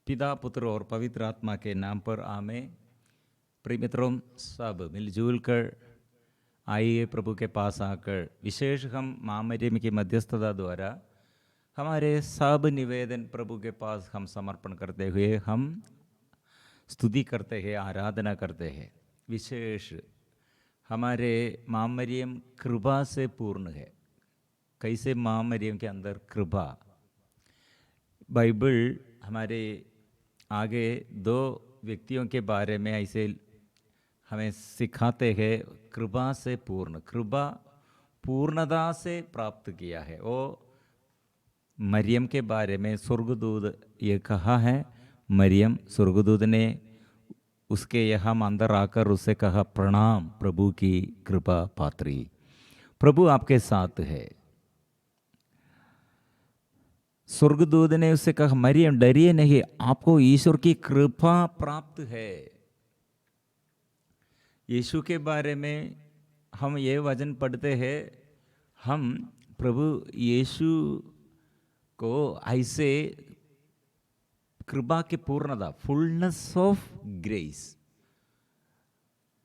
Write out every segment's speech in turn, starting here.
पिता पुत्र और पवित्र आत्मा के नाम पर आमेन। प्रिय मित्रों, सब मिलजुल कर आइए प्रभु के पास आकर विशेष हम माँ मरियम की मध्यस्थता द्वारा हमारे सब निवेदन प्रभु के पास हम समर्पण करते हुए हम स्तुति करते हैं, आराधना करते हैं। विशेष हमारे माँ मरियम कृपा से पूर्ण है। कैसे माँ मरियम के अंदर कृपा? बाइबल हमारे आगे दो व्यक्तियों के बारे में ऐसे हमें सिखाते हैं, कृपा से पूर्ण, कृपा पूर्णता से प्राप्त किया है। वो मरियम के बारे में स्वर्गदूत ये कहा है, मरियम स्वर्गदूत ने उसके यहाँ अंदर आकर उससे कहा, प्रणाम प्रभु की कृपा पात्री, प्रभु आपके साथ है। स्वर्गदूत ने उससे कहा, मरियम डरिए नहीं, आपको ईश्वर की कृपा प्राप्त है। यीशु के बारे में हम ये वचन पढ़ते हैं, हम प्रभु यीशु को ऐसे कृपा की पूर्णता, फुलनेस ऑफ ग्रेस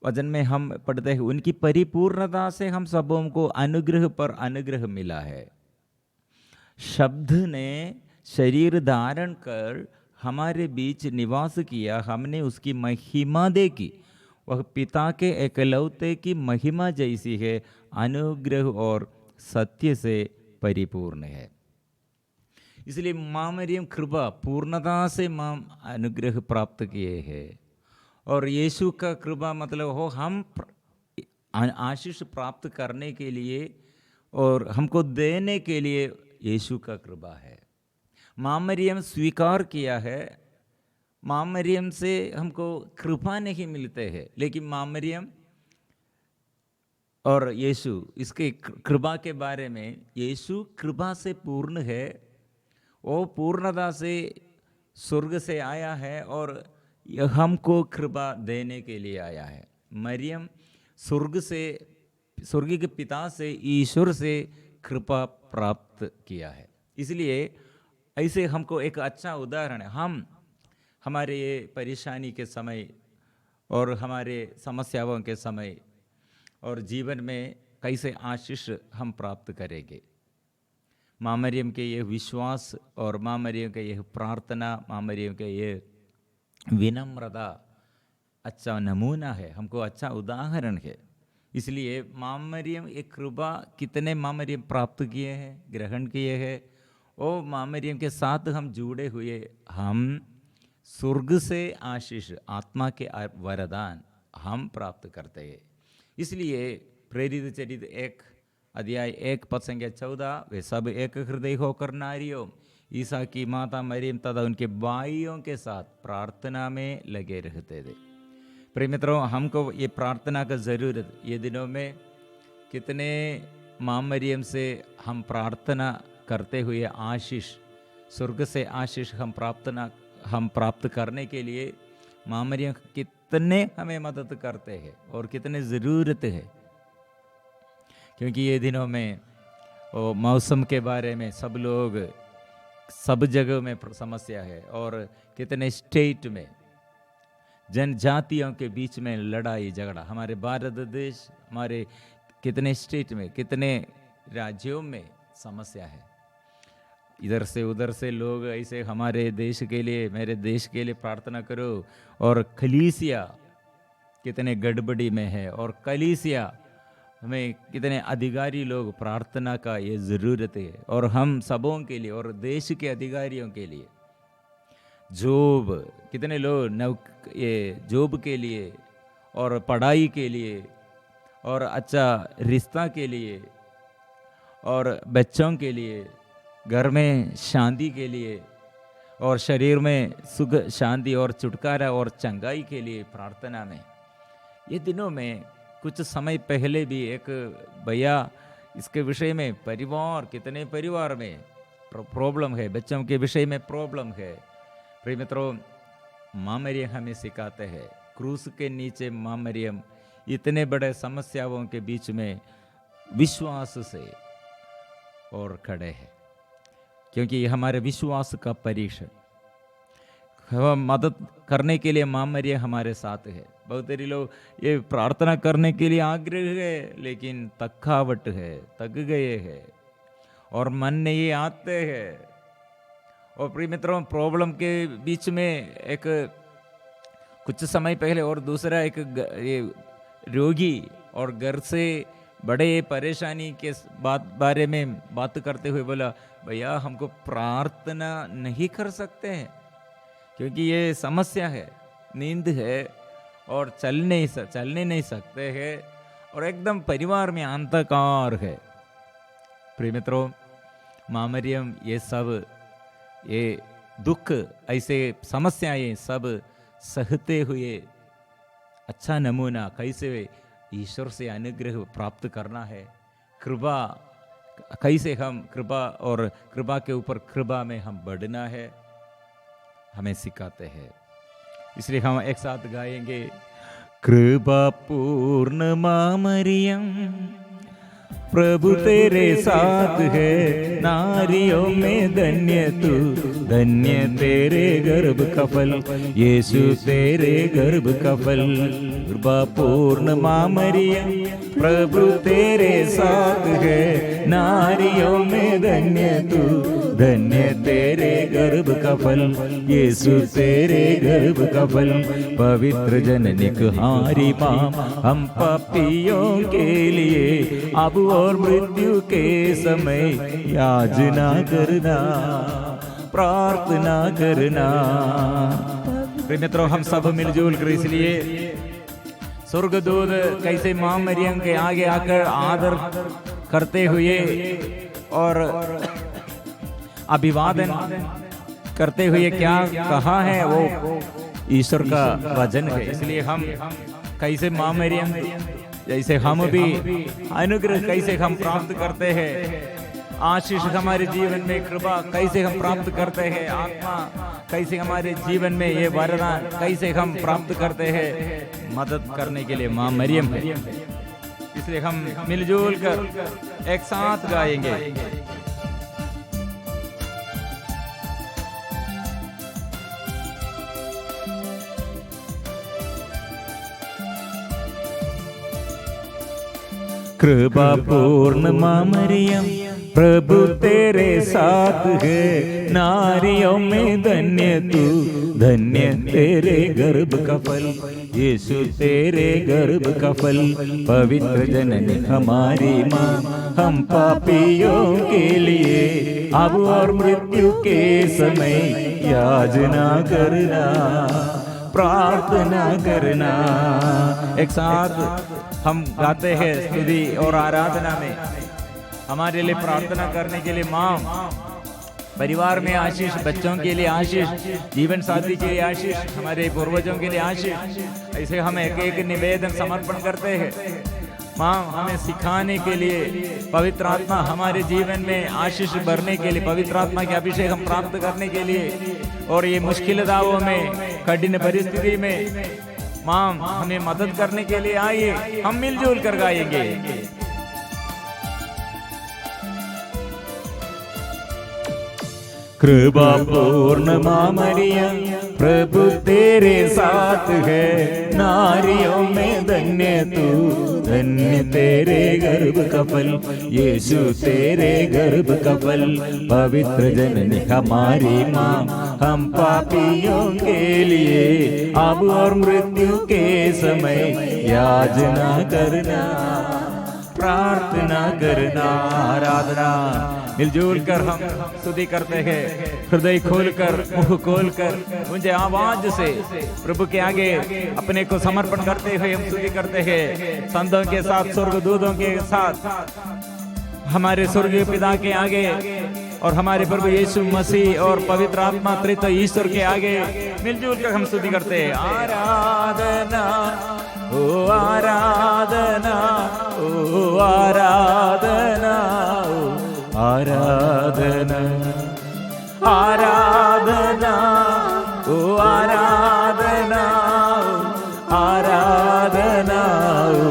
वचन में हम पढ़ते हैं, उनकी परिपूर्णता से हम सबों को अनुग्रह पर अनुग्रह मिला है। शब्द ने शरीर धारण कर हमारे बीच निवास किया, हमने उसकी महिमा देखी, वह पिता के एकलौते की महिमा जैसी है, अनुग्रह और सत्य से परिपूर्ण है। इसलिए माँ मरियम कृपा पूर्णता से माँ अनुग्रह प्राप्त किए हैं। और यीशु का कृपा मतलब हो हम आशीष प्राप्त करने के लिए और हमको देने के लिए यीशु का कृपा है। माँ मरियम स्वीकार किया है, माँ मरियम से हमको कृपा नहीं मिलते हैं, लेकिन माँ मरियम और यीशु इसके कृपा के बारे में, यीशु कृपा से पूर्ण है, वो पूर्णता से स्वर्ग से आया है और हमको कृपा देने के लिए आया है। मरियम स्वर्ग से, स्वर्ग के पिता से, ईश्वर से कृपा प्राप्त किया है। इसलिए ऐसे हमको एक अच्छा उदाहरण है, हम हमारे ये परेशानी के समय और हमारे समस्याओं के समय और जीवन में कैसे आशीष हम प्राप्त करेंगे। माँ मरियम के ये विश्वास और माँ मरियम के ये प्रार्थना, माँ मरियम के ये विनम्रता अच्छा नमूना है, हमको अच्छा उदाहरण है। इसलिए माँ मरियम एक कृपा कितने माँ मरियम प्राप्त किए हैं, ग्रहण किए हैं, ओ माँ मरियम के साथ हम जुड़े हुए, हम स्वर्ग से आशीष, आत्मा के वरदान हम प्राप्त करते हैं। इसलिए प्रेरित चरित्र 1 अध्याय 1 पद संख्या 14, वे सब एक हृदय होकर नारियों, ईसा की माता मरियम तथा उनके भाइयों के साथ प्रार्थना में लगे रहते थे। प्रिय मित्रों, हमको ये प्रार्थना का ज़रूरत, ये दिनों में कितने माँ मरियम से हम प्रार्थना करते हुए आशीष, स्वर्ग से आशीष हम प्राप्त करने के लिए माँ मरियम कितने हमें मदद करते हैं और कितने ज़रूरत है। क्योंकि ये दिनों में मौसम के बारे में सब लोग, सब जगह में समस्या है और कितने स्टेट में जनजातियों के बीच में लड़ाई झगड़ा, हमारे भारत देश, हमारे कितने स्टेट में, कितने राज्यों में समस्या है। इधर से उधर से लोग ऐसे हमारे देश के लिए, मेरे देश के लिए प्रार्थना करो, और कलीसिया कितने गड़बड़ी में है, और कलीसिया हमें कितने अधिकारी लोग, प्रार्थना का ये ज़रूरत है। और हम सबों के लिए और देश के अधिकारियों के लिए, जॉब कितने लोग ये जॉब के लिए और पढ़ाई के लिए और अच्छा रिश्ता के लिए और बच्चों के लिए, घर में शांति के लिए और शरीर में सुख शांति और छुटकारा और चंगाई के लिए प्रार्थना में। ये दिनों में कुछ समय पहले भी एक भैया इसके विषय में, परिवार, कितने परिवार में प्रॉब्लम है, बच्चों के विषय में प्रॉब्लम है। प्रिय मित्रों, माँ मरियम हमें सिखाते हैं, क्रूस के नीचे माँ मरियम इतने बड़े समस्याओं के बीच में विश्वास से और खड़े हैं, क्योंकि ये हमारे विश्वास का परीक्षण। मदद करने के लिए माँ मरियम हमारे साथ है। बहुत सारे लोग ये प्रार्थना करने के लिए आग्रह है, लेकिन थकावट है, थक गए हैं और मन नहीं आते हैं। और प्रिय मित्रों, प्रॉब्लम के बीच में एक कुछ समय पहले और दूसरा एक ये रोगी और घर से बड़े परेशानी के बारे में बात करते हुए बोला, भैया हमको प्रार्थना नहीं कर सकते हैं क्योंकि ये समस्या है, नींद है और चल नहीं सकते हैं और एकदम परिवार में अंधकार है। प्रिय मित्रों, माँ मरियम ये सब ये दुख ऐसे समस्याएं सब सहते हुए अच्छा नमूना कैसे ईश्वर से अनुग्रह प्राप्त करना है, कृपा कैसे हम कृपा और कृपा के ऊपर कृपा में हम बढ़ना है, हमें सिखाते हैं। इसलिए हम एक साथ गाएंगे, कृपा पूर्ण माँ मरियम प्रभु तेरे साथ है, नारियों में धन्य तू, धन्य तेरे गर्भ का फल, यीशु तेरे गर्भ का फल। कृपा पूर्ण माँ मरियम प्रभु तेरे साथ है, नारियों में धन्य तू, धन्य तेरे गर्भ का फल, यीशु तेरे गर्भ का फल। पवित्र जननी कुमारी माँ, हम पापियों के लिए अब और मृत्यु के समय याचना करना, प्रार्थना करना। प्रिय मित्रों, हम सब मिलजुल कर इसलिए स्वर्गदूत कैसे माँ मरियम के आगे आकर आदर करते हुए और अभिवादन करते हुए क्या कहा है, वो ईश्वर का वचन है। इसलिए हम कैसे माँ मरियम जैसे हम भी अनुग्रह कैसे हम प्राप्त करते हैं, आशीष हमारे जीवन में, कृपा कैसे हम प्राप्त करते हैं, आत्मा कैसे हमारे जीवन में ये वरदान कैसे हम प्राप्त करते हैं, मदद करने के लिए माँ मरियम है। इसलिए हम मिलजुल कर एक साथ गाएंगे, कृपा पूर्ण माँ मरियम प्रभु तेरे साथ है, नारियों में धन्य तू, धन्य तेरे गर्भ का फल, यीशु तेरे गर्भ का फल। पवित्र जननी हमारी माँ, हम पापियों के लिए अब और मृत्यु के समय याचना करना, प्रार्थना करना। एक साथ हम गाते हैं स्तुति और आराधना में, हमारे लिए प्रार्थना करने के लिए माँ, परिवार में आशीष, बच्चों के लिए आशीष, जीवन साथी के लिए आशीष, हमारे पूर्वजों के लिए आशीष। ऐसे हम एक एक निवेदन समर्पण करते हैं। माँ, हमें सिखाने के लिए, पवित्र आत्मा हमारे जीवन में आशीष भरने के लिए, पवित्र आत्मा के अभिषेक हम प्राप्त करने के लिए, और ये मुश्किल दावों में, कठिन परिस्थिति में माँ हमें मदद करने के लिए आइए, हम मिलजुल कर गाएंगे। कृपा पूर्ण माँ मरियम प्रभु तेरे साथ है, नारियों में धन्य तू, धन्य तेरे गर्भ का फल, यीशु तेरे गर्भ का फल। पवित्र जननी हमारी माँ, हम पापियों के लिए अब और मृत्यु के समय याचना करना, प्रार्थना करना। आराधना मिलजुल कर हम स्तुति करते हैं, हृदय खोलकर, मुंह खोलकर, मुझे आवाज से प्रभु के आगे अपने को समर्पण करते हुए हम स्तुति करते हैं। संतों के साथ, स्वर्गदूतों के साथ, हमारे स्वर्गीय पिता के आगे और हमारे प्रभु यीशु मसीह और पवित्र आत्मा त्रित्व ईश्वर के आगे मिलजुल कर हम स्तुति करते हैं। आराधना ओ आराधना, ओ आराधना, ओ आराधना, आराधना ओ आराधना, आराधना ओ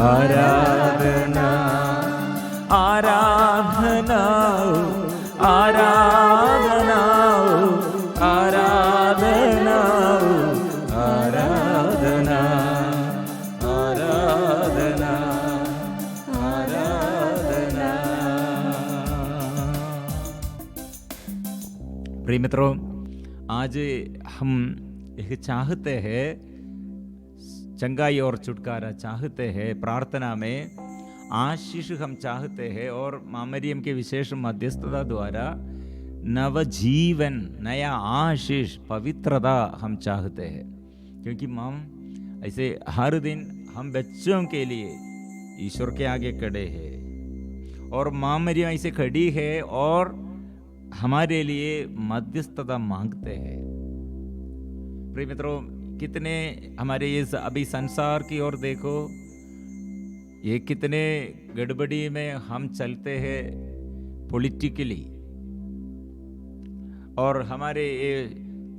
आराधना, आराधना ओ आराधना, आराधना प्रिय मित्रों, आज हम एक चाहते हैं चंगाई और छुटकारा चाहते हैं, प्रार्थना में आशीष हम चाहते हैं, और माँ मरियम के विशेष मध्यस्थता द्वारा नवजीवन, नया आशीष, पवित्रता हम चाहते हैं। क्योंकि माँ ऐसे हर दिन हम बच्चों के लिए ईश्वर के आगे खड़े हैं, और माँ मरियम ऐसे खड़ी है और हमारे लिए मध्यस्थता मांगते हैं। प्रिय मित्रों, कितने हमारे ये अभी संसार की ओर देखो, ये कितने गड़बड़ी में हम चलते हैं पॉलिटिकली, और हमारे ये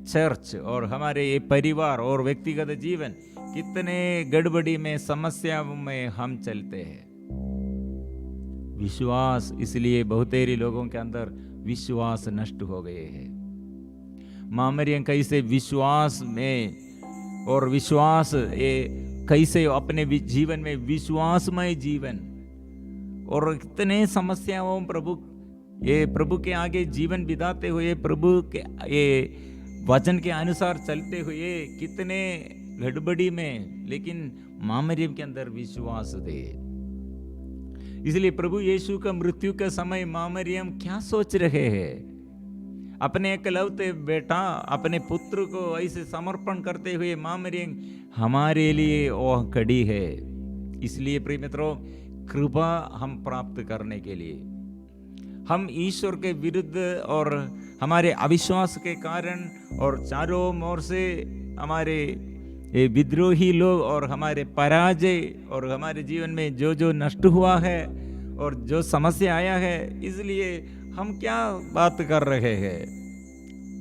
चर्च और हमारे ये परिवार और व्यक्तिगत जीवन कितने गड़बड़ी में, समस्याओं में हम चलते हैं। विश्वास, इसलिए बहुतेरे लोगों के अंदर विश्वास नष्ट हो गए हैं। माँ मरियम कैसे विश्वास में और विश्वास ये कैसे अपने जीवन में विश्वासमय जीवन, और कितने समस्याओं प्रभु के आगे जीवन बिताते हुए, प्रभु के ये वचन के अनुसार चलते हुए कितने गड़बड़ी में, लेकिन माँ मरियम के अंदर विश्वास थे। इसलिए प्रभु यीशु का मृत्यु के समय माँ मरियम क्या सोच रहे हैं? अपने एकलौते बेटा, अपने पुत्र को ऐसे समर्पण करते हुए माँ मरियम हमारे लिए वह खड़ी है। इसलिए प्रिय मित्रों, कृपा हम प्राप्त करने के लिए हम ईश्वर के विरुद्ध और हमारे अविश्वास के कारण और चारों ओर से हमारे ये विद्रोही लोग और हमारे पराजय और हमारे जीवन में जो जो नष्ट हुआ है और जो समस्या आया है, इसलिए हम क्या बात कर रहे हैं?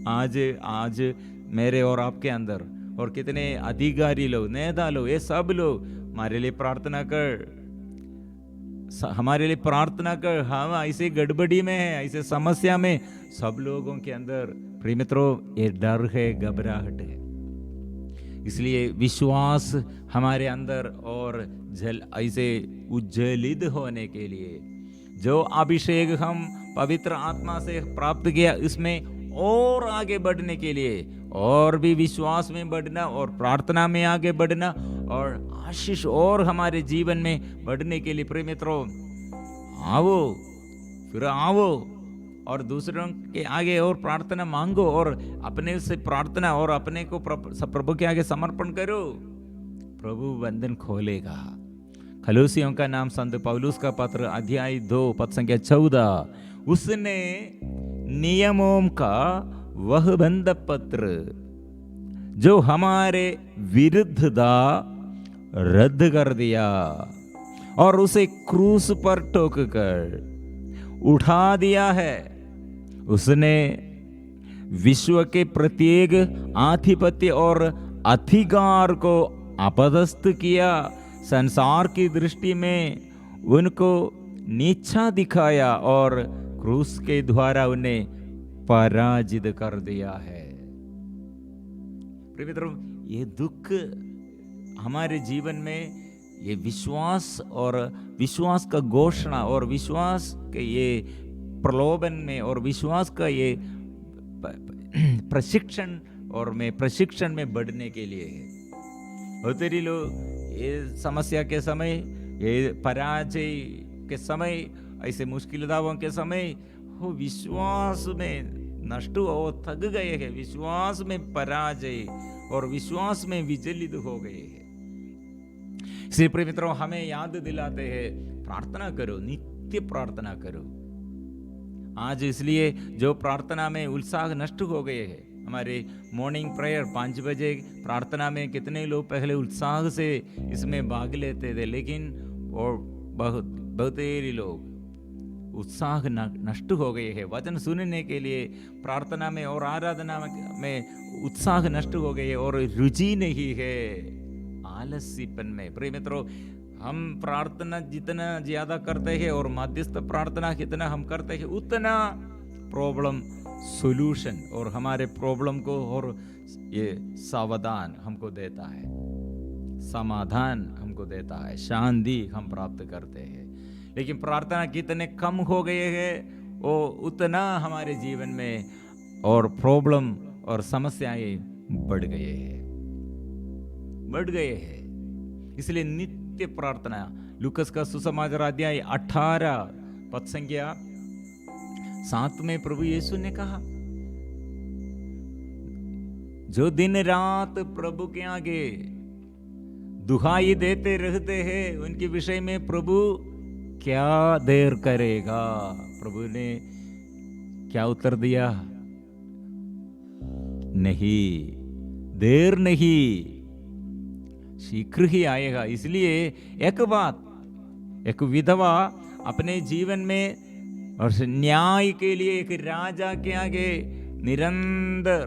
आज मेरे और आपके अंदर और कितने अधिकारी लोग, नेता लोग, ये सब लोग हमारे लिए प्रार्थना कर, हम ऐसे गड़बड़ी में है, ऐसे समस्या में, सब लोगों के अंदर प्रिय मित्रों ये डर है, घबराहट है। इसलिए विश्वास हमारे अंदर और ऐसे उज्ज्वलित होने के लिए जो अभिषेक हम पवित्र आत्मा से प्राप्त किया, इसमें और आगे बढ़ने के लिए, और भी विश्वास में बढ़ना और प्रार्थना में आगे बढ़ना और आशीष और हमारे जीवन में बढ़ने के लिए प्रिय मित्रों आओ और दूसरों के आगे और प्रार्थना मांगो, और अपने से प्रार्थना और अपने को प्रभु के आगे समर्पण करो। प्रभु बंधन खोलेगा। कलोसियों का नाम संत पौलुस का पत्र अध्याय 2 पद संख्या 14, उसने नियमों का वह बंध पत्र जो हमारे विरुद्ध था रद्द कर दिया और उसे क्रूस पर ठोक कर उठा दिया है। उसने विश्व के प्रत्येक आधिपत्य और अधिकार को अपदस्थ किया, संसार की दृष्टि में उनको नीचा दिखाया और क्रूस के द्वारा उन्हें पराजित कर दिया है। प्रिय मित्रों, ये दुख हमारे जीवन में, ये विश्वास और विश्वास का घोषणा और विश्वास के ये प्रलोभन में और विश्वास का ये प्रशिक्षण में बढ़ने के लिए है। और तेरी लोग ये समस्या के समय, ये पराजय के समय, ऐसे मुश्किल दावों के समय वो विश्वास में नष्ट हो, थक गए हैं, विश्वास में पराजय और विश्वास में विचलित हो गए हैं। इसलिए प्रिय मित्रों, हमें याद दिलाते हैं, प्रार्थना करो, नित्य प्रार्थना करो। आज इसलिए जो प्रार्थना में उत्साह नष्ट हो गए हैं, हमारे मॉर्निंग प्रेयर 5 बजे प्रार्थना में कितने लोग पहले उत्साह से इसमें भाग लेते थे, लेकिन और बहुतेरे लोग उत्साह नष्ट हो गए हैं। वचन सुनने के लिए प्रार्थना में और आराधना में उत्साह नष्ट हो गए और रुचि नहीं है, आलसीपन में। प्रिय मित्रों, हम प्रार्थना जितना ज्यादा करते हैं और मध्यस्थ प्रार्थना कितना हम करते हैं, उतना प्रॉब्लम सॉल्यूशन और हमारे प्रॉब्लम को और ये सावधान हमको देता है, समाधान हमको देता है, शांति हम प्राप्त करते हैं। लेकिन प्रार्थना कितने कम हो गए हैं, वो उतना हमारे जीवन में और प्रॉब्लम और समस्याएं बढ़ गए हैं। इसलिए नित्य प्रार्थना। लूकस का सुसमाचार अध्याय 18 पद संख्या 7 में प्रभु यीशु ने कहा, जो दिन रात प्रभु के आगे दुहाई देते रहते हैं, उनके विषय में प्रभु क्या देर करेगा। प्रभु ने क्या उत्तर दिया? नहीं, देर नहीं, शीघ्र ही आएगा। इसलिए एक बात, एक विधवा अपने जीवन में और न्याय के लिए एक राजा के आगे निरंतर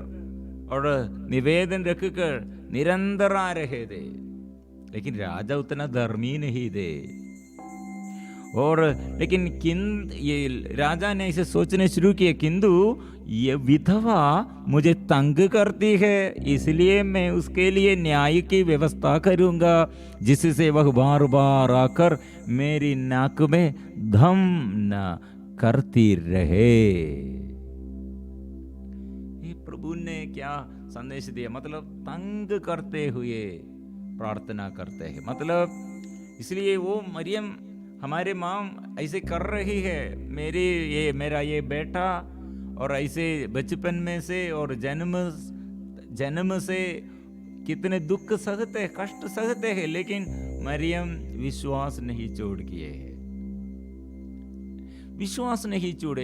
और निवेदन रखकर निरंतर आ रहे थे, लेकिन राजा उतना धर्मी नहीं थे। और लेकिन ये राजा ने इसे सोचने शुरू किए, किंतु ये विधवा मुझे तंग करती है, इसलिए मैं उसके लिए न्याय की व्यवस्था करूंगा, जिससे वह बार बार आकर मेरी नाक में धम न करती रहे। ये प्रभु ने क्या संदेश दिया? मतलब तंग करते हुए प्रार्थना करते हैं। मतलब इसलिए वो मरियम हमारे माँ ऐसे कर रही है, मेरा ये बेटा, और ऐसे बचपन में से और जन्म से कितने दुख सहते हैं, कष्ट सहते हैं, लेकिन मरियम विश्वास नहीं छोड़ किए है, विश्वास नहीं छोड़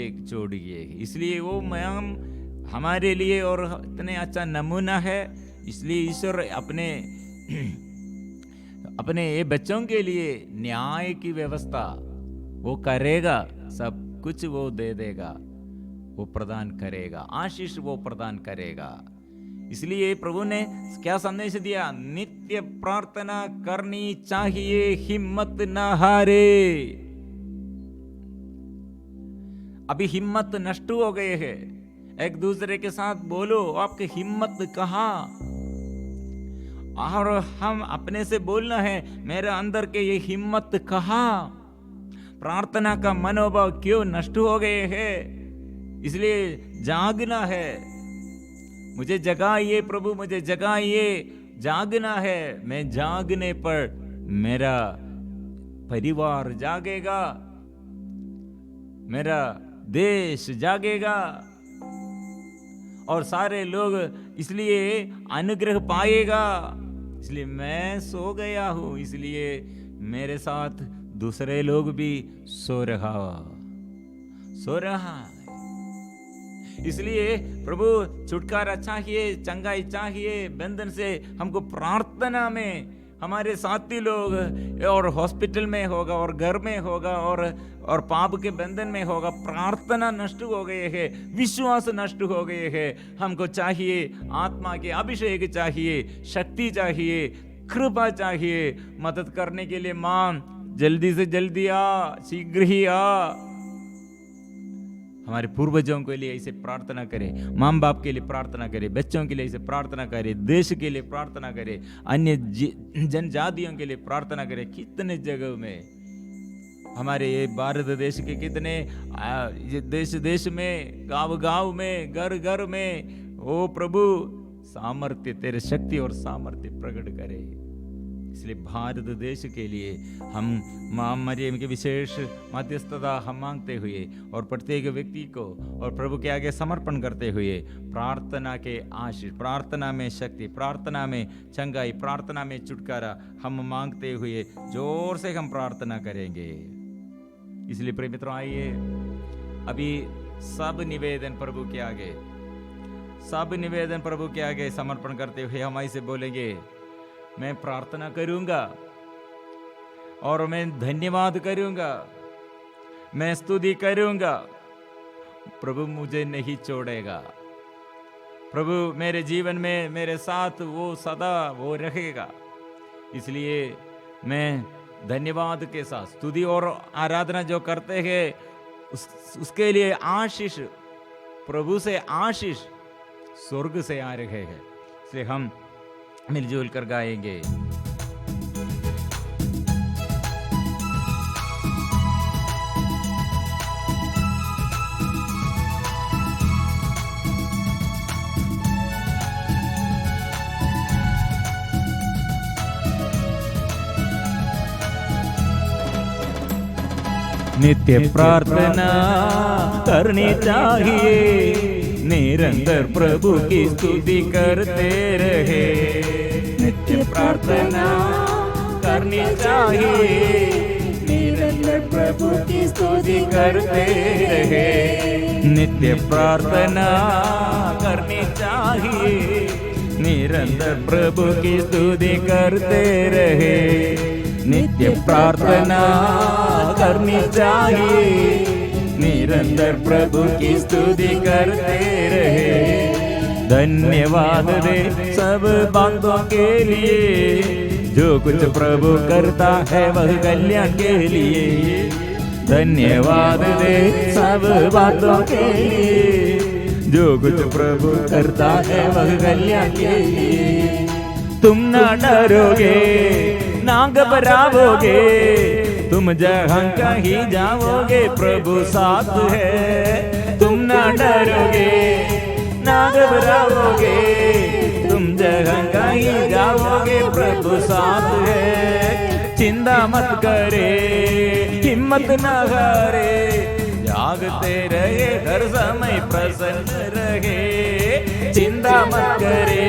किए। इसलिए वो मरियम हमारे लिए और इतने अच्छा नमूना है। इसलिए ईश्वर अपने ये बच्चों के लिए न्याय की व्यवस्था वो करेगा, सब कुछ वो दे देगा, वो प्रदान करेगा, आशीष वो प्रदान करेगा। इसलिए प्रभु ने क्या संदेश दिया? नित्य प्रार्थना करनी चाहिए, हिम्मत न हारे। अभी हिम्मत नष्ट हो गए है। एक दूसरे के साथ बोलो, आपकी हिम्मत कहाँ? और हम अपने से बोलना है, मेरे अंदर के ये हिम्मत कहाँ? प्रार्थना का मनोभाव क्यों नष्ट हो गए हैं? इसलिए जागना है। मुझे जगाइए प्रभु, मुझे जगाइए, जागना है। मैं जागने पर मेरा परिवार जागेगा, मेरा देश जागेगा और सारे लोग इसलिए अनुग्रह पाएगा। इसलिए मैं सो गया हूं, इसलिए मेरे साथ दूसरे लोग भी सो रहा है। इसलिए प्रभु छुटकारा चाहिए, चंगाई चाहिए, बंधन से हमको प्रार्थना में हमारे साथी लोग और हॉस्पिटल में होगा और घर में होगा और पाप के बंधन में होगा। प्रार्थना नष्ट हो गए है, विश्वास नष्ट हो गए है। हमको चाहिए आत्मा के अभिषेक चाहिए, शक्ति चाहिए, कृपा चाहिए। मदद करने के लिए मां जल्दी से जल्दी आ, शीघ्र ही आ। हमारे पूर्वजों के लिए ऐसे प्रार्थना करें, माँ बाप के लिए प्रार्थना करें, बच्चों के लिए ऐसे प्रार्थना करें, देश के लिए प्रार्थना करें, अन्य जनजातियों के लिए प्रार्थना करें। कितने जगह में हमारे ये भारत देश के कितने देश में, गांव में, घर में, ओ प्रभु सामर्थ्य, तेरे शक्ति और सामर्थ्य प्रकट करे। इसलिए भारत देश के लिए हम मां मरियम के विशेष मध्यस्थता हम मांगते हुए और प्रत्येक व्यक्ति को और प्रभु के आगे समर्पण करते हुए प्रार्थना के आशीष, प्रार्थना में शक्ति, प्रार्थना में चंगाई, प्रार्थना में छुटकारा हम मांगते हुए जोर से हम प्रार्थना करेंगे। इसलिए प्रिय मित्रों, आइए अभी सब निवेदन प्रभु के आगे समर्पण करते हुए हम ऐसे बोलेंगे, मैं प्रार्थना करूंगा और मैं धन्यवाद करूंगा, मैं स्तुति करूंगा। प्रभु मुझे नहीं छोड़ेगा, प्रभु मेरे जीवन में मेरे साथ वो सदा वो रहेगा। इसलिए मैं धन्यवाद के साथ स्तुति और आराधना जो करते हैं उसके लिए आशीष, प्रभु से आशीष स्वर्ग से आ रहे हैं। इसलिए हम मिलजुल कर गाएंगे। नित्य प्रार्थना करनी चाहिए, निरंतर प्रभु की स्तुति करते रहे। नित्य प्रार्थना करनी चाहिए, निरंतर प्रभु की स्तुति करते रहे। नित्य प्रार्थना करनी चाहिए, निरंतर प्रभु की स्तुति करते रहे। नित्य प्रार्थना करनी चाहिए, निरंतर प्रभु की स्तुति करते रहे। धन्यवाद दे सब बातों के लिए, जो कुछ प्रभु करता है वह कल्याण के लिए। धन्यवाद दे सब बातों के लिए, जो कुछ प्रभु करता है वह कल्याण के लिए। तुम ना डरोगे ना घबराओगे, तुम जहाँ कहीं जाओगे प्रभु साथ है। तुम ना डरोगे ना घबराओगे, तुम जहाँ कहीं जाओगे प्रभु साथ है। चिंता मत करे, हिम्मत न हारे, जागते रहे हर समय प्रसन्न रहे। चिंता मत करे,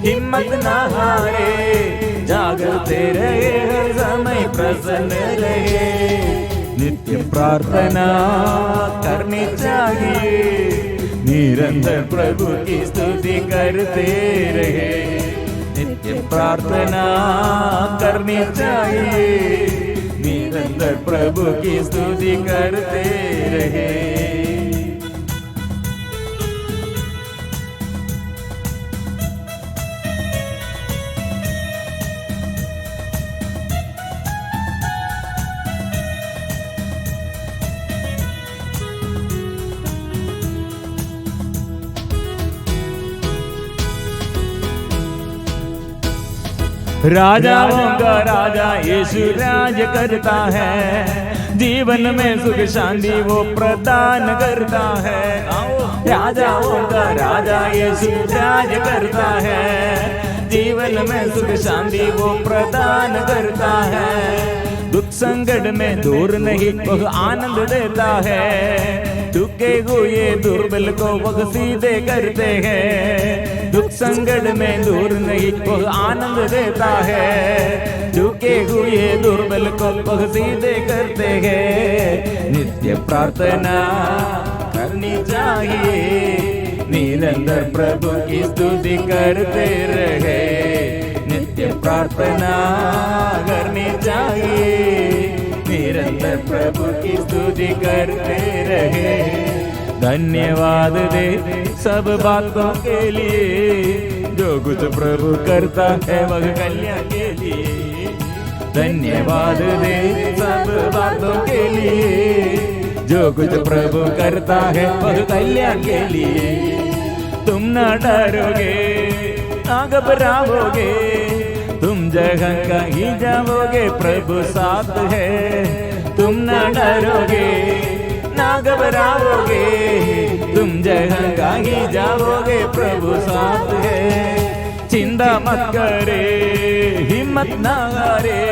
हिम्मत न हारे, जागते रहे हर समय प्रसन्न रहे। नित्य प्रार्थना करनी चाहिए, निरंतर प्रभु की स्तुति करते रहे। नित्य प्रार्थना करनी चाहिए, निरंतर प्रभु की स्तुति करते रहे। राजाओं का राजा यीशु राज करता है, जीवन में सुख शांति वो प्रदान करता है। राजाओं का राजा यीशु राज करता है, जीवन में सुख शांति वो प्रदान करता है। दुख संकट में दूर नहीं वह आनंद देता है, झुके हुए दुर्बल को वह सीधे करते हैं। दुख संकट में दूर नहीं वह आनंद देता है, झुके हुए दुर्बल को वह सीधे करते हैं। नित्य प्रार्थना करनी चाहिए, निरंतर प्रभु की स्तुति करते रहे। नित्य प्रार्थना करनी चाहिए, निरंतर प्रभु की स्तुति करते रहे। धन्यवाद दे सब बातों के लिए, जो कुछ प्रभु करता है वह कल्याण के लिए। धन्यवाद दे सब बातों के लिए, जो कुछ प्रभु करता है वह कल्याण के लिए। तुम ना डरोगे ना घबराओगे, तुम जहाँ कहीं जाओगे प्रभु साथ है। तुम ना डरोगे ना घबराओगे, तुम जहाँ कहीं जाओगे प्रभु साथ है। चिंता मत करे, हिम्मत ना हारे,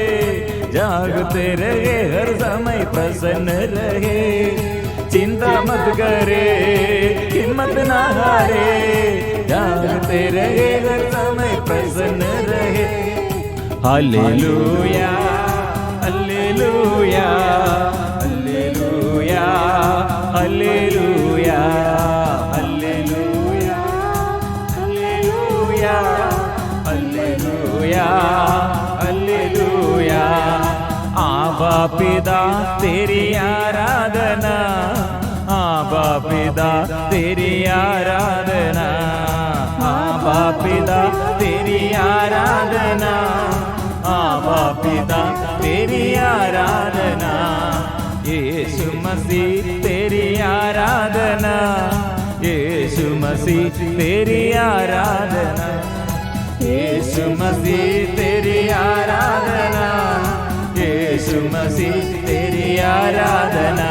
जागते रहे हर समय प्रसन्न रहे। चिंता मत करे, हिम्मत ना हारे, जागते रहे हर समय प्रसन्न रहे। हालेलुया हालेलुया हालेलुया हालेलुया हालेलुया हालेलुया हालेलुया हालेलुया। आबा पिता तेरी आराधना, आबा पिता तेरी आराधना, आबा पिता तेरी आराधना, आबा पिता तेरी आराधना। यीशु मसीह तेरी आराधना, यीशु मसीह तेरी आराधना, यीशु मसीह तेरी आराधना, यीशु मसीह तेरी आराधना,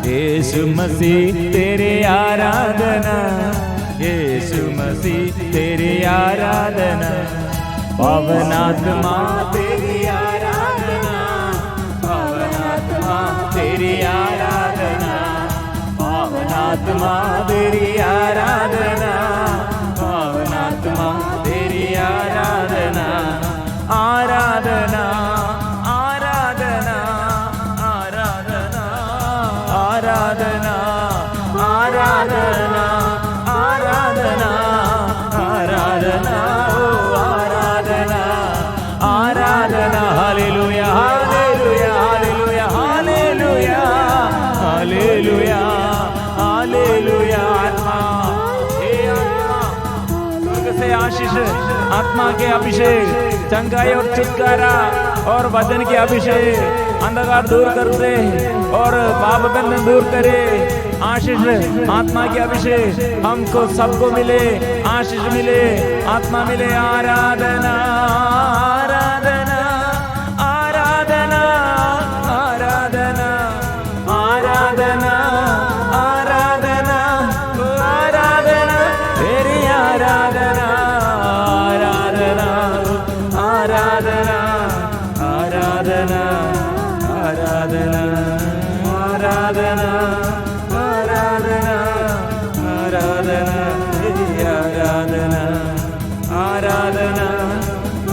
यीशु मसीह तेरी आराधना, यीशु मसीह तेरी आराधना। पवनात्मा तेरी आराधना, पवनात्मा तेरी पावनात्मा तेरी आराधना, पावनात्मा तेरी आराधना, आराधना आराधना आराधना आराधना आराधना आराधना आराधना ओ आराधना आराधना। हालेलुया हालेलुया हालेलुया हालेलुया हालेलुया हालेलुया। आत्मा, हे आत्मा, स्वर्ग से आशीष, आत्मा के अभिषेक, चंगाई और छुटकारा और वचन के अभिषेक, अंधकार दूर करते और पाप बंधन दूर करे। आशीष आत्मा के अभिषेक हमको सबको मिले, आशीष मिले, आत्मा मिले। आराधना आराधना आराधना आराधना आराधना आराधना आराधना तेरी आराधना आराधना आराधना आराधना आराधना आराधना आराधना आराधना तेरी आराधना आराधना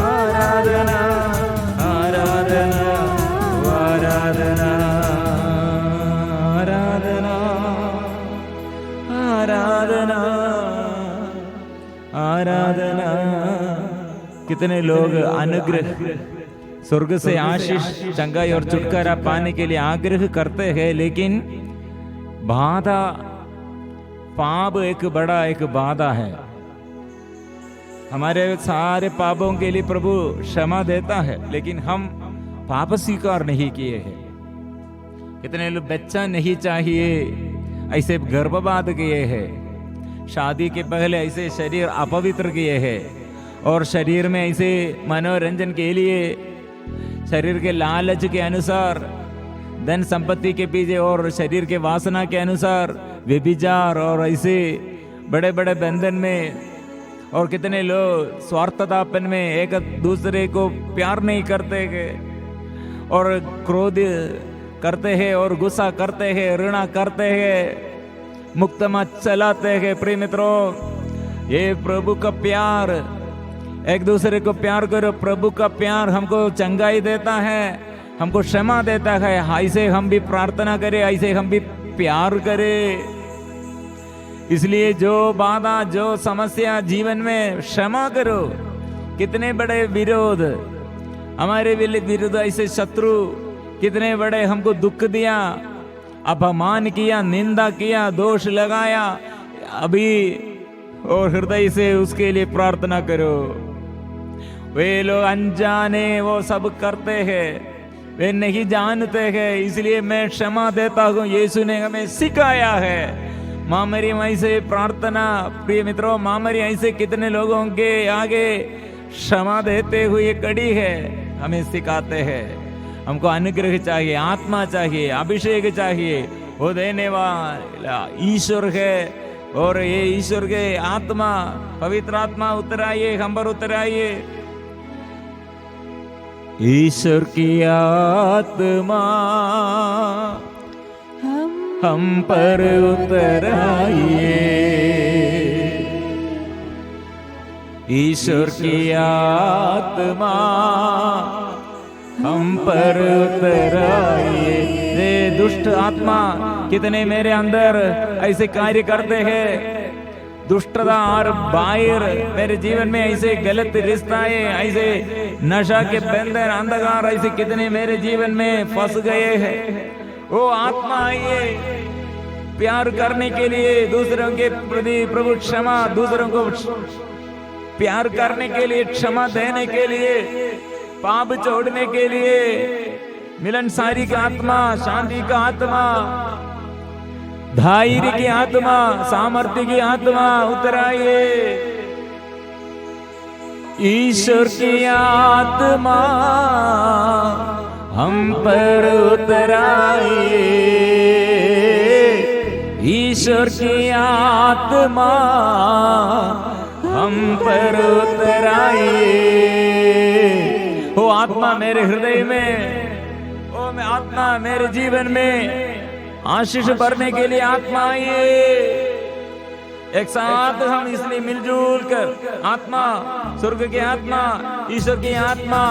आराधना आराधना आराधना आराधना आराधना आराधना। कितने लोग अनुग्रह, स्वर्ग से आशीष, चंगाई और छुटकारा पाने के लिए आग्रह करते हैं, लेकिन बाधा, पाप एक बड़ा एक बाधा है। हमारे सारे पापों के लिए प्रभु क्षमा देता है, लेकिन हम पाप स्वीकार नहीं किए हैं। कितने लोग बच्चा नहीं चाहिए ऐसे गर्भपात किए हैं, शादी के पहले ऐसे शरीर अपवित्र किए हैं, और शरीर में ऐसे मनोरंजन के लिए शरीर के लालच के अनुसार, धन संपत्ति के पीछे और शरीर के वासना के अनुसार व्यभिचार और ऐसे बड़े बड़े बंधन में, और कितने लोग स्वार्थतापन में एक दूसरे को प्यार नहीं करते हैं और क्रोध करते हैं और गुस्सा करते हैं, ऋणा करते हैं, मुकदमा चलाते हैं। प्रिय मित्रों, ये प्रभु का प्यार, एक दूसरे को प्यार करो। प्रभु का प्यार हमको चंगाई देता है, हमको क्षमा देता है। ऐसे हम भी प्रार्थना करें, ऐसे हम भी प्यार करें। इसलिए जो बाधा, जो समस्या जीवन में, क्षमा करो। कितने बड़े विरोध, हमारे विरुद्ध ऐसे शत्रु कितने बड़े हमको दुख दिया, अपमान किया, निंदा किया, दोष लगाया, अभी और हृदय से उसके लिए प्रार्थना करो। वे लोग अनजाने वो सब करते हैं, वे नहीं जानते हैं, इसलिए मैं क्षमा देता हूँ। यीशु ने हमें सिखाया है। मामरी ऐसे प्रार्थना, प्रिय मित्रों, मामरी ऐसे कितने लोगों के आगे क्षमा देते हुए कड़ी है, हमें सिखाते हैं। हमको अनुग्रह चाहिए, आत्मा चाहिए, अभिषेक चाहिए। वो देने वाला ईश्वर है, और ये ईश्वर के आत्मा, पवित्र आत्मा उतर आइए, हम पर उतर आइए। ईश्वर की आत्मा हम पर उतर आइए, ईश्वर की आत्मा हम पर उतर आइए। ये दुष्ट आत्मा कितने मेरे अंदर ऐसे कार्य करते हैं, दुष्टता और बाहर मेरे जीवन में ऐसे गलत रिश्ताएं, ऐसे नशा के बंधन, अंधकार ऐसे कितने मेरे जीवन में फंस गए हैं। वो आत्मा आइए प्यार करने के लिए, दूसरों के प्रति प्रभु क्षमा, दूसरों को प्यार करने के लिए, क्षमा देने के लिए, पाप छोड़ने के लिए। मिलनसारी का आत्मा, शांति का आत्मा, धैर्य की आत्मा, सामर्थ्य की आत्मा उतर आइए। ईश्वर की आत्मा हम पर उतर आइए, ईश्वर की आत्मा हम पर उतर आइए। वो आत्मा मेरे हृदय में, वो आत्मा मेरे जीवन में, आशीष भरने के लिए आत्मा आइए। एक साथ हम इसलिए मिलजुल कर आत्मा, स्वर्ग की आत्मा, ईश्वर की आत्मा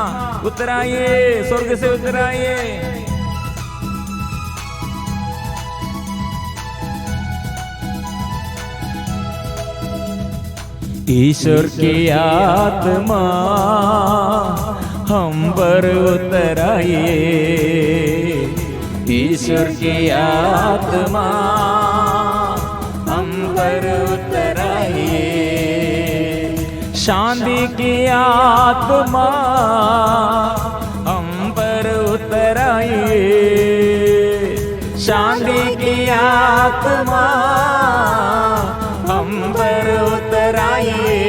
उतर आइए, स्वर्ग से उतर आइए। ईश्वर की आत्मा हम पर उतर आइए, ईश्वर की आत्मा हम पर उतर आइए। शांति की आत्मा हम पर उतर आइए, शांति की आत्मा हम पर उतर आइए।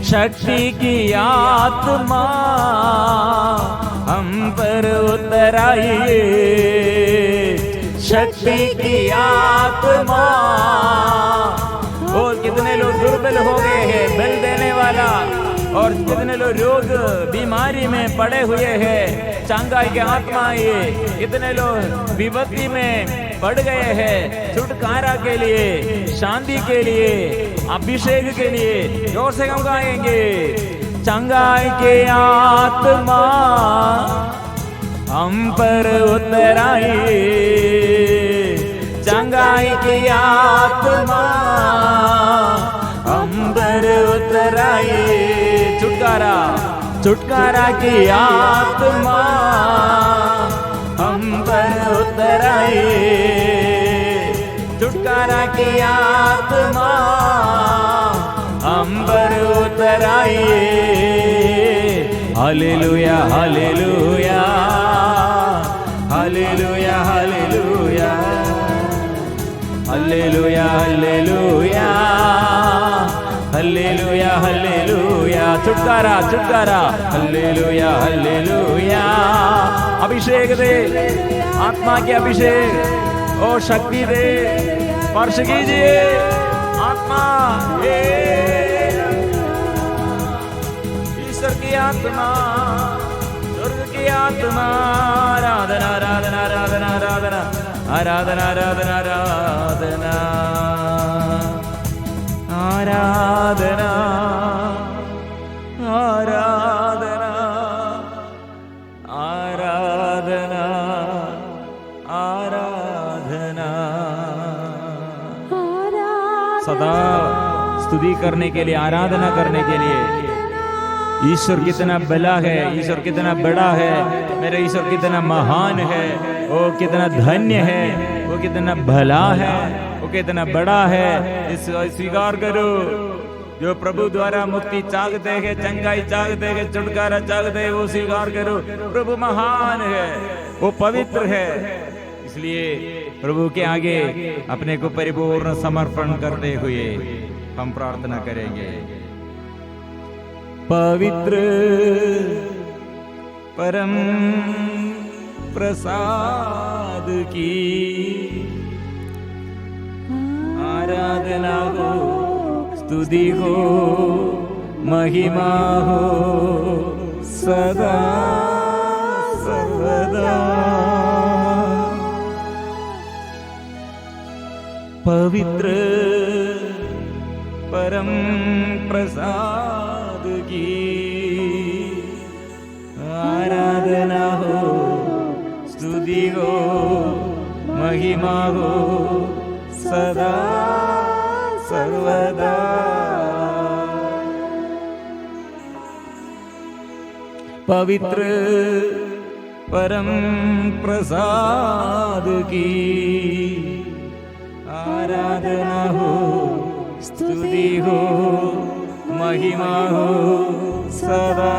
शक्ति की आत्मा हम पर उतर आइए, शक्ति की आत्मा। और कितने लोग दुर्बल हो गए हैं, बल देने वाला, और कितने लोग रोग बीमारी में पड़े हुए हैं, चंगाई की आत्मा आइए। कितने लोग विपत्ति में पड़ गए हैं, छुटकारा के लिए, शांति के लिए, अभिषेक के लिए जोर से हम गाएंगे। चंगाई के आत्मा हम पर उतर आइए, चंगाई की आत्मा हम पर उतर आइए। छुटकारा, छुटकारा की आत्मा हम पर उतर आइए, छुटकारा की आत्मा हम पर उतर आइए। हालेलुया, हालेलुया, हालेलुया, हालेलुया, हालेलुया, हालेलुया, हालेलुया, हालेलुया। छुटकारा, छुटकारा, हालेलुया, हालेलुया। अभिषेक दे, आत्मा के अभिषेक और शक्ति दे, स्पर्श कीजिए आत्मा, ईश्वर की आत्मा, स्वर्ग की आत्मा। आराधना, आराधना, आराधना, आराधना, आराधना, आराधना, आराधना, आराधना, आराधना, आराधना, आराधना। सदा स्तुति करने के लिए, आराधना करने के लिए। ईश्वर कितना बड़ा है, ईश्वर कितना बड़ा है, मेरा ईश्वर कितना महान है, वो कितना धन्य है, वो कितना भला है, वो कितना बड़ा है। इस स्वीकार करो। जो प्रभु द्वारा मुक्ति चाहते हैं, चंगाई चाहते हैं, छुटकारा चाहते हैं, वो स्वीकार करो। प्रभु महान है, वो पवित्र है। इसलिए प्रभु के आगे अपने को परिपूर्ण समर्पण करते हुए हम प्रार्थना करेंगे। पवित्र परम प्रसाद की आराधना हो, स्तुति हो, महिमा हो सदा सर्वदा। पवित्र परम प्रसाद की आराधना हो, स्तुति हो, महिमा हो सदा सर्वदा। पवित्र परम प्रसाद की आराधना हो, स्तुति हो, महिमा हो सदा